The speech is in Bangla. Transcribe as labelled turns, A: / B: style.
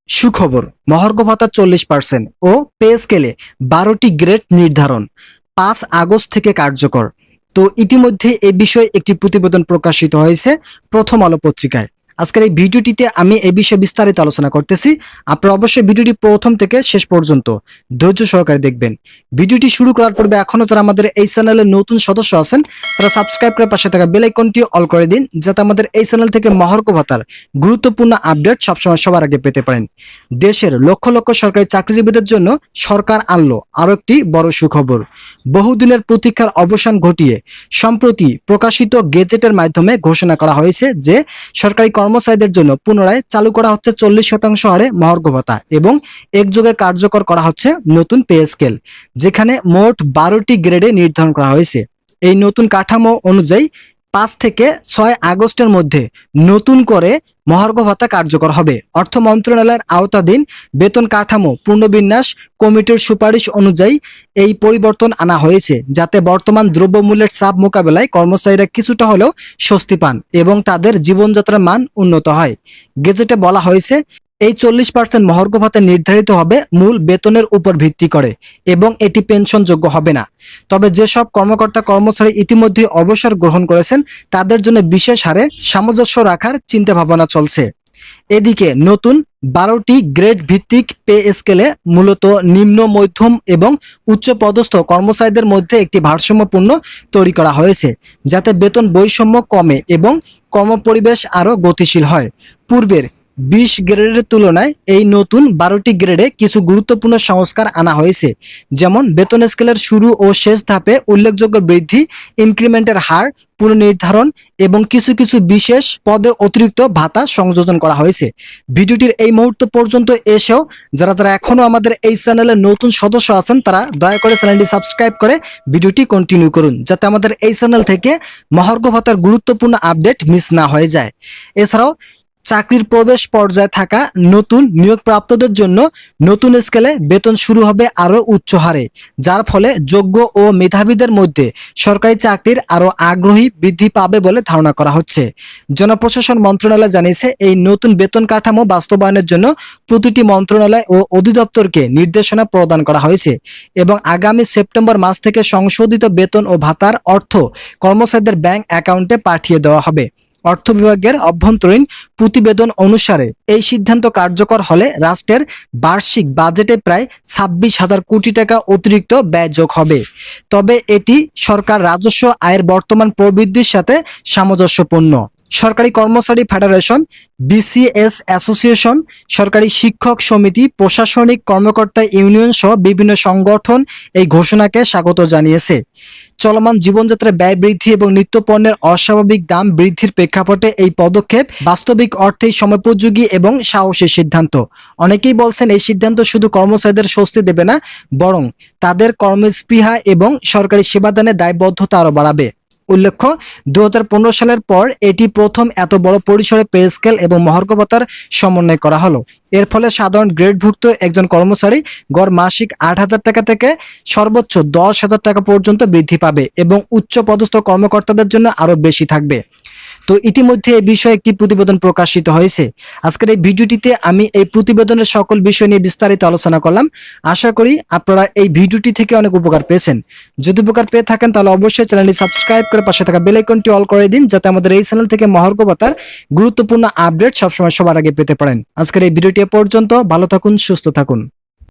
A: সুখবর, মহার্ঘ ভাতা 40% ও পে স্কেলে 12টি গ্রেড নির্ধারণ 5 আগস্ট থেকে কার্যকর। তো ইতিমধ্যে এ বিষয়ে একটি প্রতিবেদন প্রকাশিত হয়েছে প্রথম আলো পত্রিকায়। আজকের এই ভিডিওটিতে আমি এই বিষয়ে বিস্তারিত আলোচনা করতেছি। আপনারা অবশ্যই ভিডিওটি প্রথম থেকে শেষ পর্যন্ত ধৈর্য সহকারে দেখবেন। ভিডিওটি শুরু করার পূর্বে এখনো যারা আমাদের এই চ্যানেলের নতুন সদস্য আছেন তারা সাবস্ক্রাইব করে পাশে থাকা বেল আইকনটি অল করে দিন, যাতে আমাদের এই চ্যানেল থেকে মহার্ঘ ভাতার গুরুত্বপূর্ণ আপডেট সবসময় সবার আগে পেতে পারেন। দেশের লক্ষ লক্ষ সরকারি চাকরিজীবীদের জন্য সরকার আনলো আরো একটি বড় সুখবর। বহুদিনের প্রতীক্ষার অবসান ঘটিয়ে সম্প্রতি প্রকাশিত গেজেটের মাধ্যমে ঘোষণা করা হয়েছে যে সরকারি কর্মচারীদের জন্য পুনরায় চালু করা হচ্ছে 40% হারে মহার্ঘ ভাতা এবং একযোগে কার্যকর করা হচ্ছে নতুন পে স্কেল, যেখানে মোট 12টি গ্রেডে নির্ধারণ করা হয়েছে। এই নতুন কাঠামো অনুযায়ী 5 থেকে 6 আগস্টের মধ্যে নতুন করে মহার্ঘ ভাতা কার্যকর হবে। অর্থ মন্ত্রণালয়ের আওতাধীন বেতন কাঠামো পুনর্বিন্যাস কমিটির সুপারিশ অনুযায়ী এই পরিবর্তন আনা হয়েছে, যাতে বর্তমান দ্রব্যমূল্যের চাপ মোকাবেলায় কর্মচারীরা কিছুটা হলেও স্বস্তি পান এবং তাদের জীবনযাত্রার মান উন্নত হয়। গেজেটে বলা হয়েছে এই 40% মহার্ঘ ভাতা নির্ধারিত হবে মূল বেতনের উপর ভিত্তি করে এবং এটি পেনশনযোগ্য হবে না। তবে যেসব কর্মকর্তা কর্মচারী ইতিমধ্যে অবসর গ্রহণ করেছেন তাদের জন্য বিশেষ হারে সামঞ্জস্য রাখার চিন্তা ভাবনা চলছে। এদিকে নতুন 12টি গ্রেড ভিত্তিক পে স্কেলে মূলত নিম্ন, মধ্যম এবং উচ্চ পদস্থ কর্মচারীদের মধ্যে একটি ভারসাম্যপূর্ণ তৈরি করা হয়েছে, যাতে বেতন বৈষম্য কমে এবং কর্মপরিবেশ আরও গতিশীল হয়। পূর্বের 20 গ্রেডের তুলনায় এই নতুন 12টি গ্রেডে কিছু গুরুত্বপূর্ণ সংস্কার আনা হয়েছে, যেমন বেতন স্কেলের শুরু ও শেষ ধাপে উল্লেখযোগ্য বৃদ্ধি, ইনক্রিমেন্টের হার পুনর্নির্ধারণ এবং কিছু কিছু বিশেষ পদে অতিরিক্ত ভাতা সংযোজন করা হয়েছে। ভিডিওটির এই মুহূর্ত পর্যন্ত এসেও যারা যারা এখনো আমাদের এই চ্যানেলের নতুন সদস্য আছেন তারা দয়া করে চ্যানেলটি সাবস্ক্রাইব করে ভিডিওটি কন্টিনিউ করুন, যাতে আমাদের এই চ্যানেল থেকে মহার্ঘ ভাতার গুরুত্বপূর্ণ আপডেট মিস না হয়ে যায়। এছাড়াও চাকরির প্রবেশ পর্যায়ে থাকা নতুন নিয়োগপ্রাপ্তদের জন্য নতুন স্কেলে বেতন শুরু হবে আরও উচ্চ হারে, যার ফলে যোগ্য ও মেধাবীদের মধ্যে সরকারি চাকরির আরও আগ্রহী বৃদ্ধি পাবে বলে ধারণা করা হচ্ছে। জনপ্রশাসন মন্ত্রণালয় জানিয়েছে এই নতুন বেতন কাঠামো বাস্তবায়নের জন্য প্রতিটি মন্ত্রণালয় ও অধিদপ্তরকে নির্দেশনা প্রদান করা হয়েছে এবং আগামী সেপ্টেম্বর মাস থেকে সংশোধিত বেতন ও ভাতার অর্থ কর্মচারীদের ব্যাংক অ্যাকাউন্টে পাঠিয়ে দেওয়া হবে। অর্থ বিভাগের অভ্যন্তরীণ প্রতিবেদন অনুসারে এই সিদ্ধান্ত কার্যকর হলে রাষ্ট্রের বার্ষিক বাজেটে প্রায় 26,000 কোটি টাকা অতিরিক্ত ব্যয় যোগ হবে। তবে এটি সরকার রাজস্ব আয়ের বর্তমান প্রবৃদ্ধির সাথে সামঞ্জস্যপূর্ণ। সরকারি কর্মচারী ফেডারেশন, বিসিএস অ্যাসোসিয়েশন, সরকারি শিক্ষক সমিতি, প্রশাসনিক কর্মকর্তা ইউনিয়ন সহ বিভিন্ন সংগঠন এই ঘোষণাকে স্বাগত জানিয়েছে। চলমান জীবনযাত্রার ব্যয় বৃদ্ধি এবং নিত্যপণ্যের অস্বাভাবিক দাম বৃদ্ধির প্রেক্ষাপটে এই পদক্ষেপ বাস্তবিক অর্থেই সময়োপযোগী এবং সাহসী সিদ্ধান্ত। অনেকেই বলছেন এই সিদ্ধান্ত শুধু কর্মচারীদের স্বস্তি দেবে না, বরং তাদের কর্মস্পৃহা এবং সরকারি সেবাদানের দায়বদ্ধতা আরও বাড়াবে। উল্লেখ্য, 2015 সালের পর এটি প্রথম এত বড় পরিসরে পে স্কেল এবং মহার্ঘ ভাতার সমন্বয় করা হলো। এর ফলে সাধারণ গ্রেডভুক্ত একজন কর্মচারী গড় মাসিক 8,000 টাকা থেকে সর্বোচ্চ 10,000 টাকা পর্যন্ত বৃদ্ধি পাবে এবং উচ্চ পদস্থ কর্মকর্তাদের জন্য আরও বেশি থাকবে। তো ইতিমধ্যে এই বিষয়ে একটি প্রতিবেদন প্রকাশিত হয়েছে। আজকের এই ভিডিওটিতে আমি এই প্রতিবেদনের সকল বিষয় নিয়ে বিস্তারিত আলোচনা করলাম। আশা করি আপনারা এই ভিডিওটি থেকে অনেক উপকার পেয়েছেন। যদি উপকার পেয়ে থাকেন তাহলে অবশ্যই চ্যানেলটি সাবস্ক্রাইব করে পাশে থাকা বেল আইকনটি অল করে দিন, যাতে আমাদের এই চ্যানেল থেকে মহার্ঘ ভাতার গুরুত্বপূর্ণ আপডেট সবসময় সবার আগে পেতে পারেন। আজকের এই ভিডিওটি পর্যন্ত ভালো থাকুন, সুস্থ থাকুন।